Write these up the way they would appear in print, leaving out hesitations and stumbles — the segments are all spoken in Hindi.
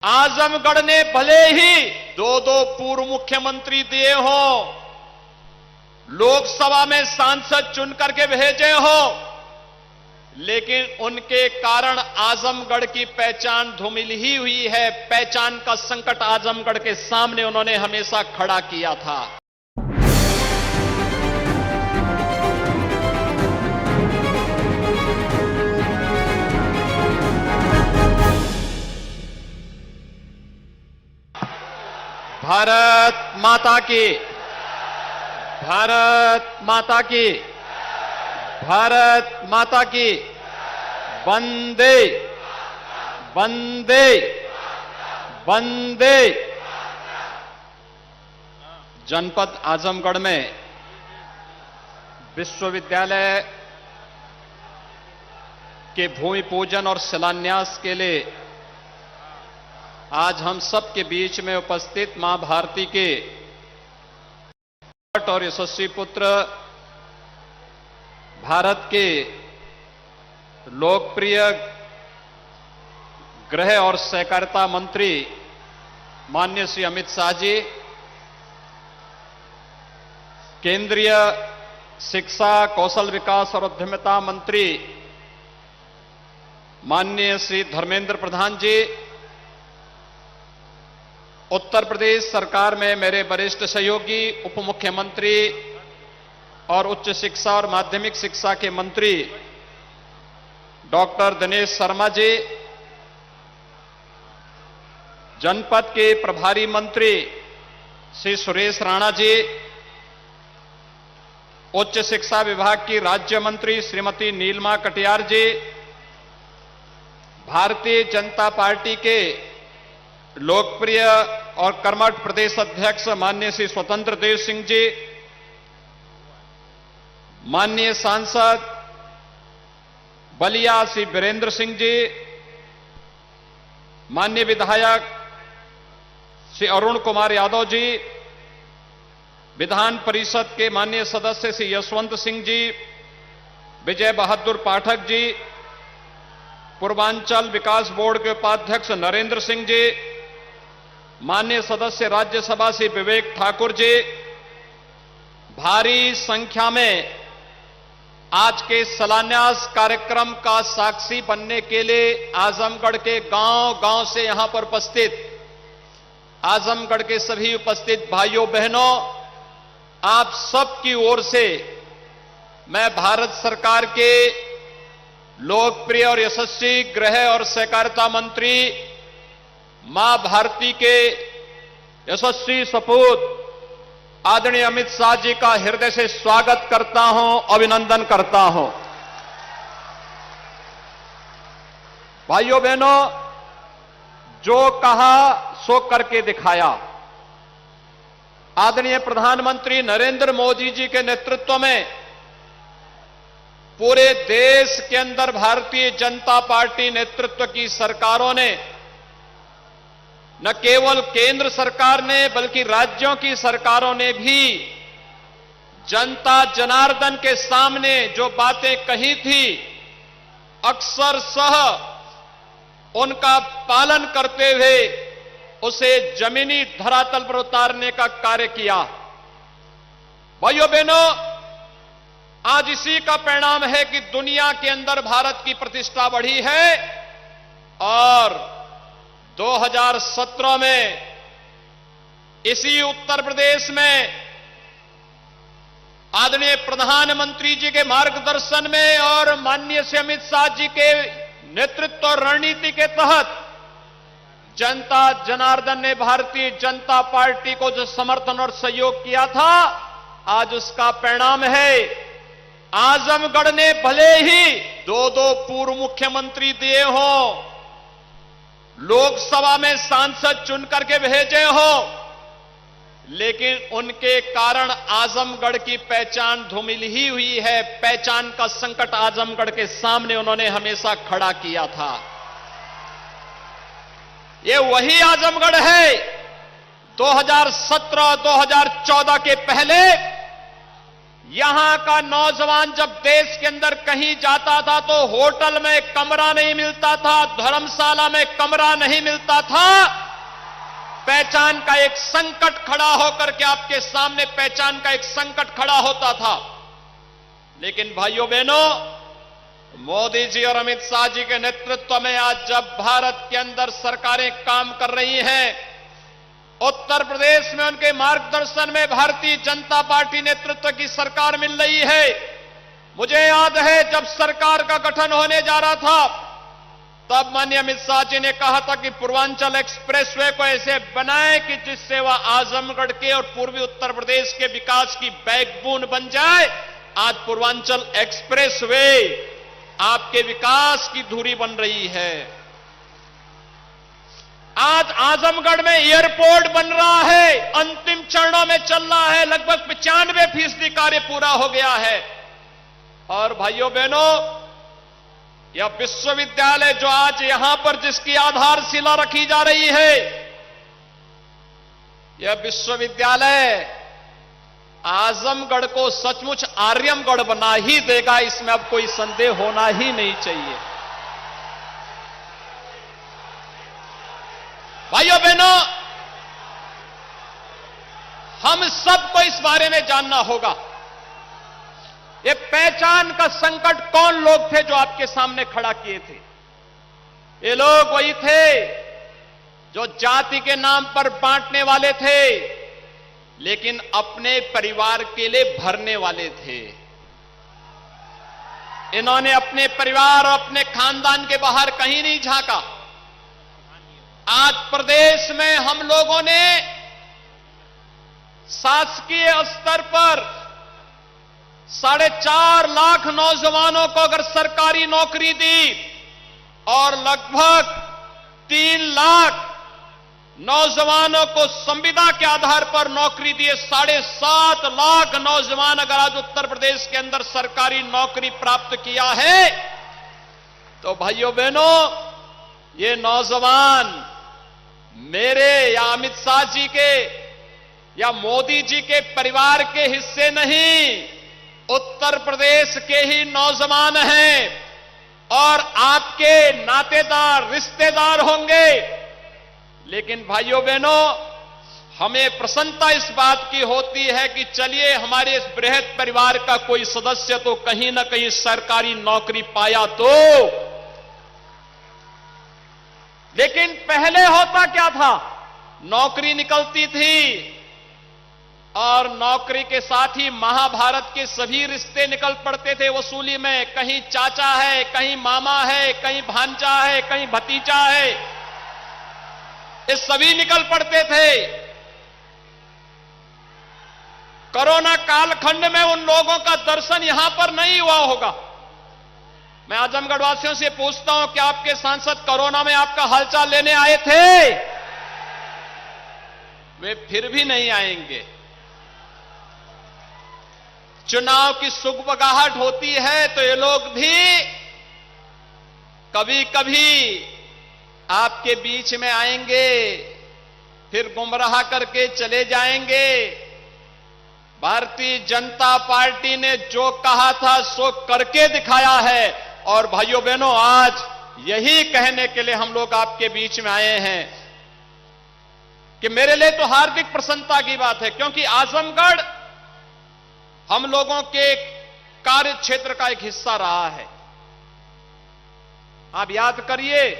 आजमगढ़ ने भले ही दो दो पूर्व मुख्यमंत्री दिए हो, लोकसभा में सांसद चुन करके भेजे हो, लेकिन उनके कारण आजमगढ़ की पहचान धूमिल ही हुई है। पहचान का संकट आजमगढ़ के सामने उन्होंने हमेशा खड़ा किया था। भारत माता की, भारत माता की, भारत माता की, वंदे वंदे वंदे। जनपद आजमगढ़ में विश्वविद्यालय के भूमि पूजन और शिलान्यास के लिए आज हम सब के बीच में उपस्थित मां भारती के और यशस्वी पुत्र, भारत के लोकप्रिय गृह और सहकारिता मंत्री माननीय श्री अमित शाह जी, केंद्रीय शिक्षा, कौशल विकास और उद्यमिता मंत्री माननीय श्री धर्मेंद्र प्रधान जी, उत्तर प्रदेश सरकार में मेरे वरिष्ठ सहयोगी उप मुख्यमंत्री और उच्च शिक्षा और माध्यमिक शिक्षा के मंत्री डॉक्टर दिनेश शर्मा जी, जनपद के प्रभारी मंत्री श्री सुरेश राणा जी, उच्च शिक्षा विभाग की राज्य मंत्री श्रीमती नीलमा कटियार जी, भारतीय जनता पार्टी के लोकप्रिय और कर्मठ प्रदेश अध्यक्ष माननीय श्री स्वतंत्र देव सिंह जी, माननीय सांसद बलिया श्री वीरेंद्र सिंह जी, माननीय विधायक श्री अरुण कुमार यादव जी, विधान परिषद के माननीय सदस्य श्री यशवंत सिंह जी, विजय बहादुर पाठक जी, पूर्वांचल विकास बोर्ड के उपाध्यक्ष नरेंद्र सिंह जी, माननीय सदस्य राज्यसभा श्री विवेक ठाकुर जी, भारी संख्या में आज के शिलान्यास कार्यक्रम का साक्षी बनने के लिए आजमगढ़ के गांव-गांव से यहां पर उपस्थित आजमगढ़ के सभी उपस्थित भाइयों बहनों, आप सबकी ओर से मैं भारत सरकार के लोकप्रिय और यशस्वी गृह और सहकारिता मंत्री मां भारती के यशस्वी सपूत आदरणीय अमित शाह जी का हृदय से स्वागत करता हूं, अभिनंदन करता हूं। भाइयों बहनों, जो कहा सो करके दिखाया। आदरणीय प्रधानमंत्री नरेंद्र मोदी जी के नेतृत्व में पूरे देश के अंदर भारतीय जनता पार्टी नेतृत्व की सरकारों ने, न केवल केंद्र सरकार ने बल्कि राज्यों की सरकारों ने भी जनता जनार्दन के सामने जो बातें कही थी, अक्सर सह उनका पालन करते हुए उसे जमीनी धरातल पर उतारने का कार्य किया। भाइयों बहनों, आज इसी का परिणाम है कि दुनिया के अंदर भारत की प्रतिष्ठा बढ़ी है और 2017 में इसी उत्तर प्रदेश में आदरणीय प्रधानमंत्री जी के मार्गदर्शन में और माननीय श्री अमित शाह जी के नेतृत्व और रणनीति के तहत जनता जनार्दन ने भारतीय जनता पार्टी को जो समर्थन और सहयोग किया था, आज उसका परिणाम है आजमगढ़ ने भले ही दो दो पूर्व मुख्यमंत्री दिए हो, लोकसभा में सांसद चुन करके भेजे हो, लेकिन उनके कारण आजमगढ़ की पहचान धूमिल ही हुई है। पहचान का संकट आजमगढ़ के सामने उन्होंने हमेशा खड़ा किया था। ये वही आजमगढ़ है 2017-2014 के पहले यहां का नौजवान जब देश के अंदर कहीं जाता था तो होटल में कमरा नहीं मिलता था, धर्मशाला में कमरा नहीं मिलता था। पहचान का एक संकट खड़ा होकर के आपके सामने पहचान का एक संकट खड़ा होता था। लेकिन भाइयों बहनों, मोदी जी और अमित शाह जी के नेतृत्व में आज जब भारत के अंदर सरकारें काम कर रही हैं, उत्तर प्रदेश में उनके मार्गदर्शन में भारतीय जनता पार्टी नेतृत्व की सरकार मिल रही है। मुझे याद है जब सरकार का गठन होने जा रहा था, तब माननीय अमित शाह जी ने कहा था कि पूर्वांचल एक्सप्रेसवे को ऐसे बनाएं कि जिससे वह आजमगढ़ के और पूर्वी उत्तर प्रदेश के विकास की बैकबोन बन जाए। आज पूर्वांचल एक्सप्रेसवे आपके विकास की धुरी बन रही है। आज आजमगढ़ में एयरपोर्ट बन रहा है, अंतिम चरणों में चल रहा है, लगभग 95% कार्य पूरा हो गया है। और भाइयों बहनों, यह विश्वविद्यालय जो आज यहां पर जिसकी आधारशिला रखी जा रही है, यह विश्वविद्यालय आजमगढ़ को सचमुच आर्यमगढ़ बना ही देगा, इसमें अब कोई संदेह होना ही नहीं चाहिए। भाइयों बहनों, हम सबको इस बारे में जानना होगा, ये पहचान का संकट कौन लोग थे जो आपके सामने खड़ा किए थे। ये लोग वही थे जो जाति के नाम पर बांटने वाले थे, लेकिन अपने परिवार के लिए भरने वाले थे। इन्होंने अपने परिवार और अपने खानदान के बाहर कहीं नहीं झांका। आज प्रदेश में हम लोगों ने शासकीय स्तर पर 4.5 लाख नौजवानों को अगर सरकारी नौकरी दी और लगभग 3 लाख नौजवानों को संविदा के आधार पर नौकरी दिए, 7.5 लाख नौजवान अगर आज उत्तर प्रदेश के अंदर सरकारी नौकरी प्राप्त किया है, तो भाइयों बहनों, ये नौजवान मेरे या अमित शाह जी के या मोदी जी के परिवार के हिस्से नहीं, उत्तर प्रदेश के ही नौजवान हैं और आपके नातेदार रिश्तेदार होंगे। लेकिन भाइयों बहनों, हमें प्रसन्नता इस बात की होती है कि चलिए हमारे इस बृहद परिवार का कोई सदस्य तो कहीं ना कहीं सरकारी नौकरी पाया तो। लेकिन पहले होता क्या था, नौकरी निकलती थी और नौकरी के साथ ही महाभारत के सभी रिश्ते निकल पड़ते थे वसूली में। कहीं चाचा है, कहीं मामा है, कहीं भांजा है, कहीं भतीजा है, ये सभी निकल पड़ते थे। कोरोना कालखंड में उन लोगों का दर्शन यहां पर नहीं हुआ होगा। मैं आजमगढ़ वासियों से पूछता हूं कि आपके सांसद कोरोना में आपका हालचाल लेने आए थे? वे फिर भी नहीं आएंगे। चुनाव की सुगबगाहट होती है तो ये लोग भी कभी कभी आपके बीच में आएंगे, फिर गुमराह करके चले जाएंगे। भारतीय जनता पार्टी ने जो कहा था सो करके दिखाया है। और भाइयों बहनों, आज यही कहने के लिए हम लोग आपके बीच में आए हैं कि मेरे लिए तो हार्दिक प्रसन्नता की बात है, क्योंकि आजमगढ़ हम लोगों के कार्य क्षेत्र का एक हिस्सा रहा है। आप याद करिए,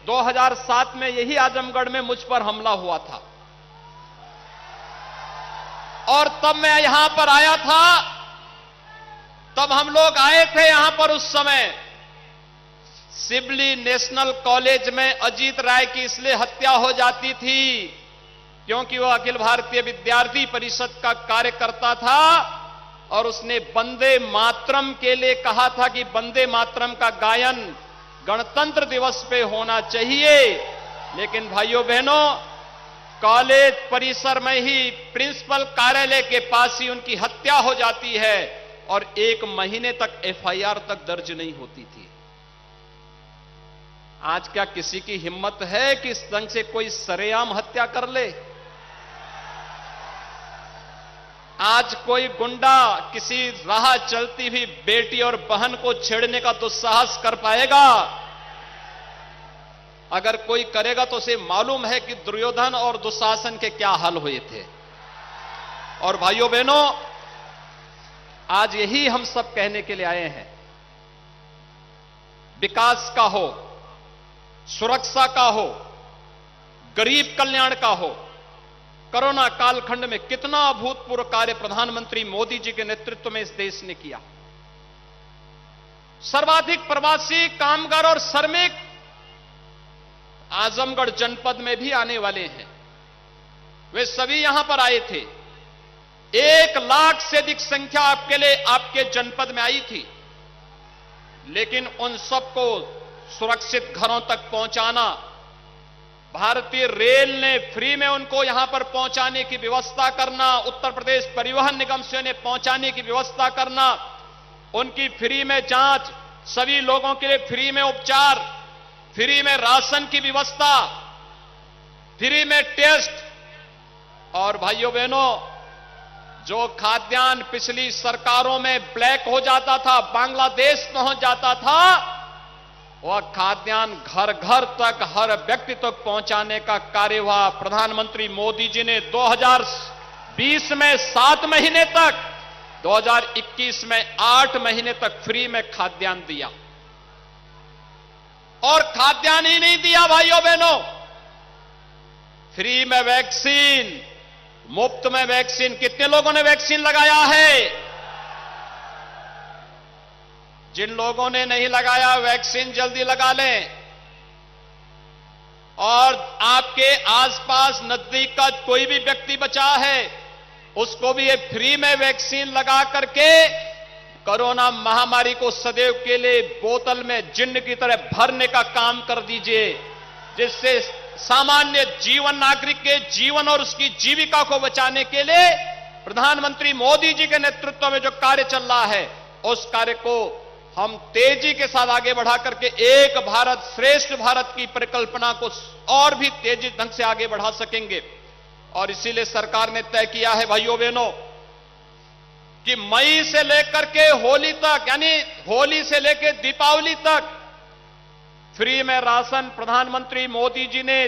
2007 में यही आजमगढ़ में मुझ पर हमला हुआ था और तब मैं यहां पर आया था। तब हम लोग आए थे यहां पर, उस समय सिबली नेशनल कॉलेज में अजीत राय की इसलिए हत्या हो जाती थी क्योंकि वह अखिल भारतीय विद्यार्थी परिषद का कार्यकर्ता था और उसने वंदे मातरम के लिए कहा था कि वंदे मातरम का गायन गणतंत्र दिवस पे होना चाहिए। लेकिन भाइयों बहनों, कॉलेज परिसर में ही प्रिंसिपल कार्यालय के पास ही उनकी हत्या हो जाती है और 1 महीने तक एफआईआर तक दर्ज नहीं होती थी। आज क्या किसी की हिम्मत है कि इस ढंग से कोई सरेआम हत्या कर ले? आज कोई गुंडा किसी राह चलती हुई बेटी और बहन को छेड़ने का दुस्साहस कर पाएगा? अगर कोई करेगा तो उसे मालूम है कि दुर्योधन और दुशासन के क्या हाल हुए थे। और भाइयों बहनों, आज यही हम सब कहने के लिए आए हैं। विकास का हो, सुरक्षा का हो, गरीब कल्याण का हो, कोरोना कालखंड में कितना अभूतपूर्व कार्य प्रधानमंत्री मोदी जी के नेतृत्व में इस देश ने किया। सर्वाधिक प्रवासी कामगार और श्रमिक आजमगढ़ जनपद में भी आने वाले हैं। वे सभी यहां पर आए थे। 1 लाख से अधिक संख्या आपके जनपद में आई थी। लेकिन उन सबको सुरक्षित घरों तक पहुंचाना, भारतीय रेल ने फ्री में उनको यहां पर पहुंचाने की व्यवस्था करना, उत्तर प्रदेश परिवहन निगम से उन्हें पहुंचाने की व्यवस्था करना, उनकी फ्री में जांच, सभी लोगों के लिए फ्री में उपचार, फ्री में राशन की व्यवस्था, फ्री में टेस्ट। और भाइयों बहनों, जो खाद्यान्न पिछली सरकारों में ब्लैक हो जाता था, बांग्लादेश पहुंच जाता था, वह खाद्यान्न घर घर तक, हर व्यक्ति तक पहुंचाने का कार्य हुआ। प्रधानमंत्री मोदी जी ने 2020 में 7 महीने तक, 2021 में 8 महीने तक फ्री में खाद्यान्न दिया। और खाद्यान्न ही नहीं दिया भाइयों बहनों, फ्री में वैक्सीन, मुफ्त में वैक्सीन। कितने लोगों ने वैक्सीन लगाया है? जिन लोगों ने नहीं लगाया, वैक्सीन जल्दी लगा लें। और आपके आसपास नजदीक का कोई भी व्यक्ति बचा है, उसको भी ये फ्री में वैक्सीन लगा करके कोरोना महामारी को सदैव के लिए बोतल में जिन्न की तरह भरने का काम कर दीजिए, जिससे सामान्य जीवन, नागरिक के जीवन और उसकी जीविका को बचाने के लिए प्रधानमंत्री मोदी जी के नेतृत्व में जो कार्य चल रहा है, उस कार्य को हम तेजी के साथ आगे बढ़ा करके एक भारत श्रेष्ठ भारत की परिकल्पना को और भी तेजी ढंग से आगे बढ़ा सकेंगे। और इसीलिए सरकार ने तय किया है भाइयों बहनों कि मई से लेकर के होली तक, यानी होली से लेकर दीपावली तक फ्री में राशन प्रधानमंत्री मोदी जी ने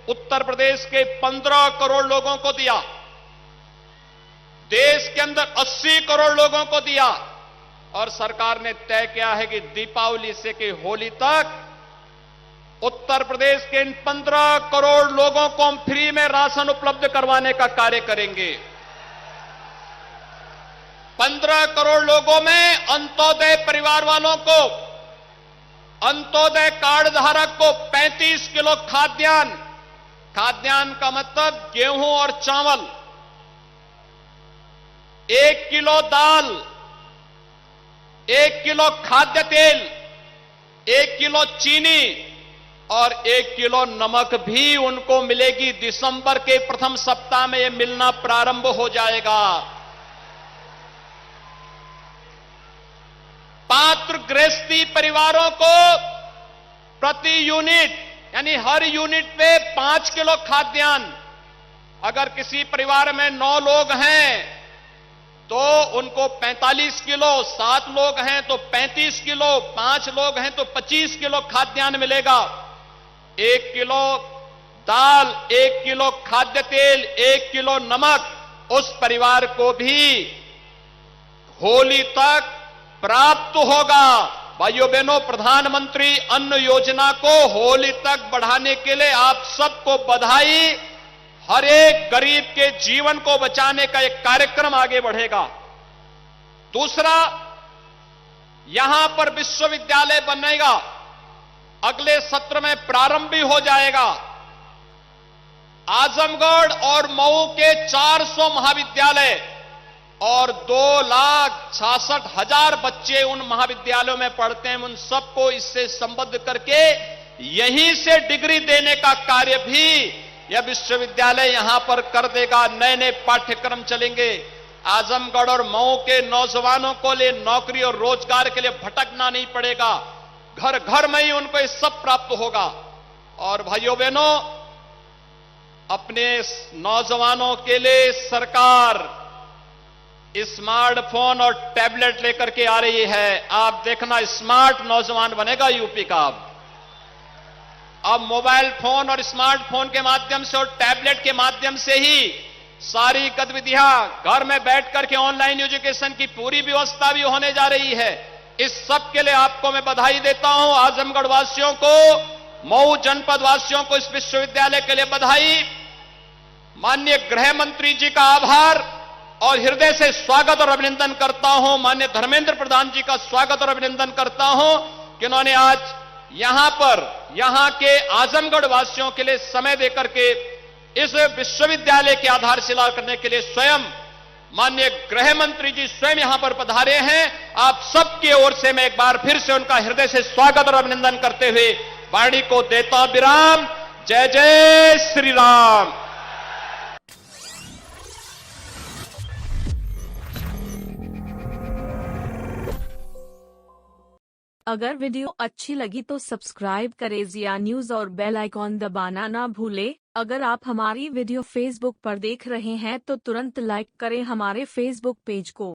उत्तर प्रदेश के 15 करोड़ लोगों को दिया, देश के अंदर 80 करोड़ लोगों को दिया। और सरकार ने तय किया है कि दीपावली से के होली तक उत्तर प्रदेश के इन 15 करोड़ लोगों को हम फ्री में राशन उपलब्ध करवाने का कार्य करेंगे। 15 करोड़ लोगों में अंत्योदय परिवार वालों को, अंत्योदय कार्ड धारक को 35 किलो खाद्यान्न, खाद्यान्न का मतलब गेहूं और चावल, 1 किलो दाल, 1 किलो खाद्य तेल, 1 किलो चीनी और 1 किलो नमक भी उनको मिलेगी। दिसंबर के प्रथम सप्ताह में यह मिलना प्रारंभ हो जाएगा। पात्र गृहस्थी परिवारों को प्रति यूनिट, यानी हर यूनिट पे 5 किलो खाद्यान्न। अगर किसी परिवार में 9 लोग हैं तो उनको 45 किलो, 7 लोग हैं तो 35 किलो, 5 लोग हैं तो 25 किलो खाद्यान्न मिलेगा। 1 किलो दाल, 1 किलो खाद्य तेल, 1 किलो नमक उस परिवार को भी होली तक प्राप्त होगा। भाइयों बहनों, प्रधानमंत्री अन्न योजना को होली तक बढ़ाने के लिए आप सबको बधाई। हर एक गरीब के जीवन को बचाने का एक कार्यक्रम आगे बढ़ेगा। दूसरा, यहां पर विश्वविद्यालय बनेगा, अगले सत्र में प्रारंभ भी हो जाएगा। आजमगढ़ और मऊ के 400 महाविद्यालय और 2,66,000 बच्चे उन महाविद्यालयों में पढ़ते हैं। उन सबको इससे संबद्ध करके यहीं से डिग्री देने का कार्य भी यह विश्वविद्यालय यहां पर कर देगा। नए नए पाठ्यक्रम चलेंगे। आजमगढ़ और मऊ के नौजवानों को लिए नौकरी और रोजगार के लिए भटकना नहीं पड़ेगा। घर घर में ही उनको ये सब प्राप्त होगा। और भाइयों बहनों, अपने नौजवानों के लिए सरकार स्मार्टफोन और टैबलेट लेकर के आ रही है। आप देखना, स्मार्ट नौजवान बनेगा यूपी का। अब मोबाइल फोन और स्मार्टफोन के माध्यम से और टैबलेट के माध्यम से ही सारी गतिविधियां घर में बैठ करके ऑनलाइन एजुकेशन की पूरी व्यवस्था भी होने जा रही है। इस सब के लिए आपको मैं बधाई देता हूं। आजमगढ़ वासियों को, मऊ जनपद वासियों को इस विश्वविद्यालय के लिए बधाई। माननीय गृह मंत्री जी का आभार और हृदय से स्वागत और अभिनंदन करता हूं। माननीय धर्मेंद्र प्रधान जी का स्वागत और अभिनंदन करता हूं कि उन्होंने आज यहां पर यहां के आजमगढ़ वासियों के लिए समय देकर के इस विश्वविद्यालय की आधारशिला करने के लिए स्वयं माननीय गृह मंत्री जी स्वयं यहां पर पधारे हैं। आप सबकी ओर से मैं एक बार फिर से उनका हृदय से स्वागत और अभिनंदन करते हुए वाणी को देता हूं विराम। जय जय श्री राम। अगर वीडियो अच्छी लगी तो सब्सक्राइब करें जिया न्यूज़ और बेल आइकॉन दबाना ना भूले। अगर आप हमारी वीडियो फेसबुक पर देख रहे हैं तो तुरंत लाइक करें हमारे फेसबुक पेज को।